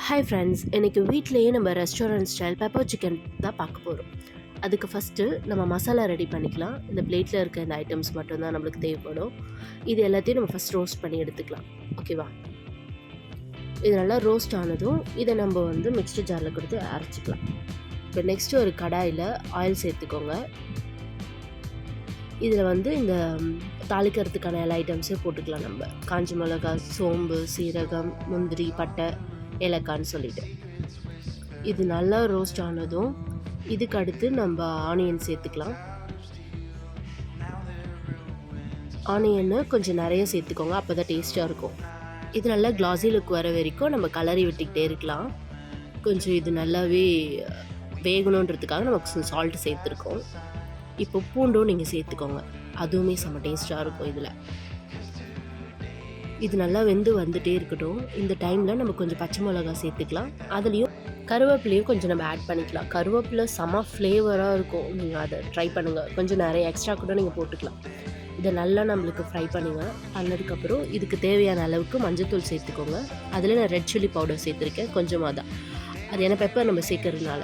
Hi friends, இன்றைக்கி வீட்டிலையே நம்ம ரெஸ்டாரண்ட் ஸ்டைல் பெப்பர் சிக்கன் தான் பார்க்க போகிறோம். அதுக்கு ஃபஸ்ட்டு நம்ம மசாலா ரெடி பண்ணிக்கலாம். இந்த பிளேட்டில் இருக்க இந்த ஐட்டம்ஸ் மட்டும்தான் நம்மளுக்கு தேவைப்படும். இது எல்லாத்தையும் நம்ம ஃபஸ்ட் ரோஸ்ட் பண்ணி எடுத்துக்கலாம். ஓகேவா? இது நல்லா ரோஸ்ட் ஆனதும் இதை நம்ம மிக்ஸ்டு ஜாரில் கொடுத்து அரைச்சிக்கலாம். இப்போ நெக்ஸ்ட்டு ஒரு கடாயில் ஆயில் சேர்த்துக்கோங்க. இதில் இந்த தாளிக்கிறதுக்கான எல்லா ஐட்டம்ஸையும் போட்டுக்கலாம். நம்ம காஞ்ச மிளகா, சோம்பு, சீரகம், முந்திரி, பட்டை, ஏலக்கான்னு சொல்லிட்டு இது நல்லா ரோஸ்ட் ஆனதும் இதுக்கு அடுத்து நம்ம ஆனியன் சேர்த்துக்கலாம். ஆனியன்னு கொஞ்சம் நிறைய சேர்த்துக்கோங்க, அப்போ தான் டேஸ்ட்டாக இருக்கும். இது நல்லா கிளாஸி லுக் வர வரைக்கும் நம்ம கலரி விட்டுக்கிட்டே இருக்கலாம். கொஞ்சம் இது நல்லாவே வேகணுன்றதுக்காக நமக்கு சால்ட் சேர்த்துருக்கோம். இப்போ பூண்டும் நீங்கள் சேர்த்துக்கோங்க, அதுவுமே செம்ம டேஸ்ட்டாக இருக்கும். இது நல்லா வெந்து வந்துகிட்டே இருக்கட்டும். இந்த டைமில் நம்ம கொஞ்சம் பச்சை மிளகா சேர்த்துக்கலாம். அதுலேயும் கருவேப்பிலையும் கொஞ்சம் நம்ம ஆட் பண்ணிக்கலாம். கருவேப்பிலை செம ஃப்ளேவராக இருக்கும். நீங்கள் அதை ட்ரை பண்ணுங்கள். கொஞ்சம் நிறைய எக்ஸ்ட்ரா கூட நீங்கள் போட்டுக்கலாம். இதை நல்லா நம்மளுக்கு ஃப்ரை பண்ணுங்கள். பண்ணதுக்கப்புறம் இதுக்கு தேவையான அளவுக்கு மஞ்சள்தூள் சேர்த்துக்கோங்க. அதில் நான் ரெட் சில்லி பவுடர் சேர்த்துருக்கேன், கொஞ்சமாக தான். அது ஏன்னா பெப்பர் நம்ம சேர்க்கறதுனால.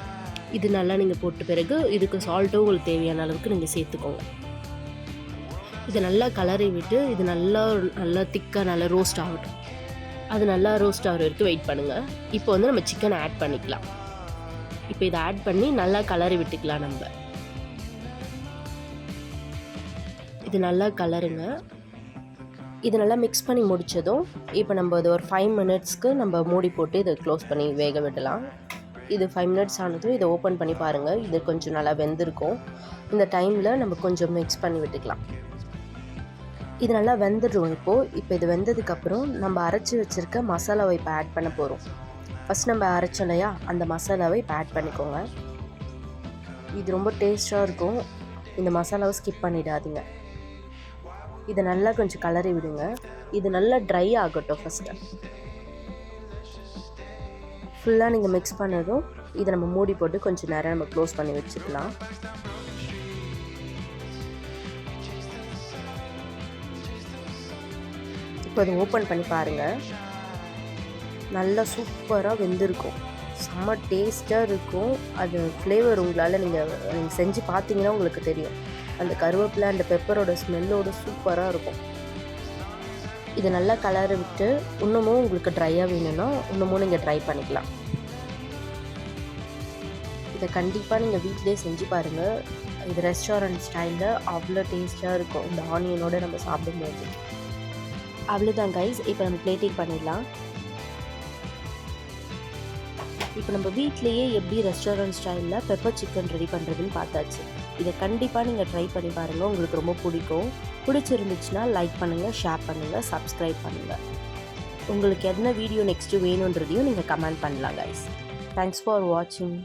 இது நல்லா நீங்கள் போட்ட பிறகு இதுக்கு சால்ட்டும் உங்களுக்கு தேவையான அளவுக்கு நீங்கள் சேர்த்துக்கோங்க. இதை நல்லா கலரி விட்டு இது நல்லா திக்காக நல்லா ரோஸ்ட் ஆகட்டும். அது நல்லா ரோஸ்ட் ஆகிற வரைக்கும் வெயிட் பண்ணுங்கள். இப்போ நம்ம சிக்கனை ஆட் பண்ணிக்கலாம். இப்போ இதை ஆட் பண்ணி நல்லா கலரி விட்டுக்கலாம். நம்ம இது நல்லா கலருங்க. இது நல்லா மிக்ஸ் பண்ணி முடித்ததும் இப்போ நம்ம இது ஒரு 5 மினிட்ஸ்க்கு நம்ம மூடி போட்டு இதை க்ளோஸ் பண்ணி வேக விடலாம். இது 5 மினிட்ஸ் ஆனதும் இதை ஓப்பன் பண்ணி பாருங்கள். இது கொஞ்சம் நல்லா வெந்திருக்கும். இந்த டைமில் நம்ம கொஞ்சம் மிக்ஸ் பண்ணி விட்டுக்கலாம். இது நல்லா வெந்துடும். இப்போ இது வெந்ததுக்கப்புறம் நம்ம அரைச்சி வச்சுருக்க மசாலாவை இப்போ ஆட் பண்ண போகிறோம். ஃபஸ்ட் நம்ம அரைச்சோம் இல்லையா, அந்த மசாலாவை இப்போ ஆட் பண்ணிக்கோங்க. இது ரொம்ப டேஸ்ட்டாக இருக்கும். இந்த மசாலாவை ஸ்கிப் பண்ணிடாதீங்க. இதை நல்லா கொஞ்சம் கலரி விடுங்க. இது நல்லா ட்ரை ஆகட்டும். ஃபஸ்ட்டு ஃபுல்லாக நீங்கள் மிக்ஸ் பண்ணதும் இதை நம்ம மூடி போட்டு கொஞ்சம் நேரம் நம்ம க்ளோஸ் பண்ணி வச்சுக்கலாம். இப்போ அதை ஓப்பன் பண்ணி பாருங்கள். நல்லா சூப்பராக வெந்திருக்கும். செம்ம டேஸ்ட்டாக இருக்கும். அது ஃப்ளேவர் உங்களால் நீங்கள் செஞ்சு பார்த்தீங்கன்னா உங்களுக்கு தெரியும். அந்த கருவேப்பிலை அந்த பெப்பரோட ஸ்மெல்லோடு சூப்பராக இருக்கும். இதை நல்லா கலரி விட்டு இன்னமும் உங்களுக்கு ட்ரையாக வேணும்னா இன்னமும் நீங்கள் ட்ரை பண்ணிக்கலாம். இதை கண்டிப்பாக நீங்கள் வீட்டிலே செஞ்சு பாருங்கள். இது ரெஸ்டாரண்ட் ஸ்டைலில் அவ்வளோ டேஸ்ட்டாக இருக்கும். இந்த ஆனியனோடு நம்ம சாப்பிடும்போது அவ்வளோதான் கைஸ். இப்போ நம்ம பிளேட்டிங் பண்ணிடலாம். இப்போ நம்ம வீட்லேயே எப்படி ரெஸ்டாரண்ட் ஸ்டைலில் பெப்பர் சிக்கன் ரெடி பண்ணுறதுன்னு பார்த்தாச்சு. இதை கண்டிப்பாக நீங்கள் ட்ரை பண்ணி பாருங்கள். உங்களுக்கு ரொம்ப பிடிக்கும். பிடிச்சிருந்துச்சுன்னா லைக் பண்ணுங்கள், ஷேர் பண்ணுங்கள், சப்ஸ்கிரைப் பண்ணுங்கள். உங்களுக்கு என்ன வீடியோ நெக்ஸ்ட்டு வேணுன்றதையும் நீங்கள் கமெண்ட் பண்ணலாம் கைஸ். தேங்க்ஸ் ஃபார் வாட்சிங்.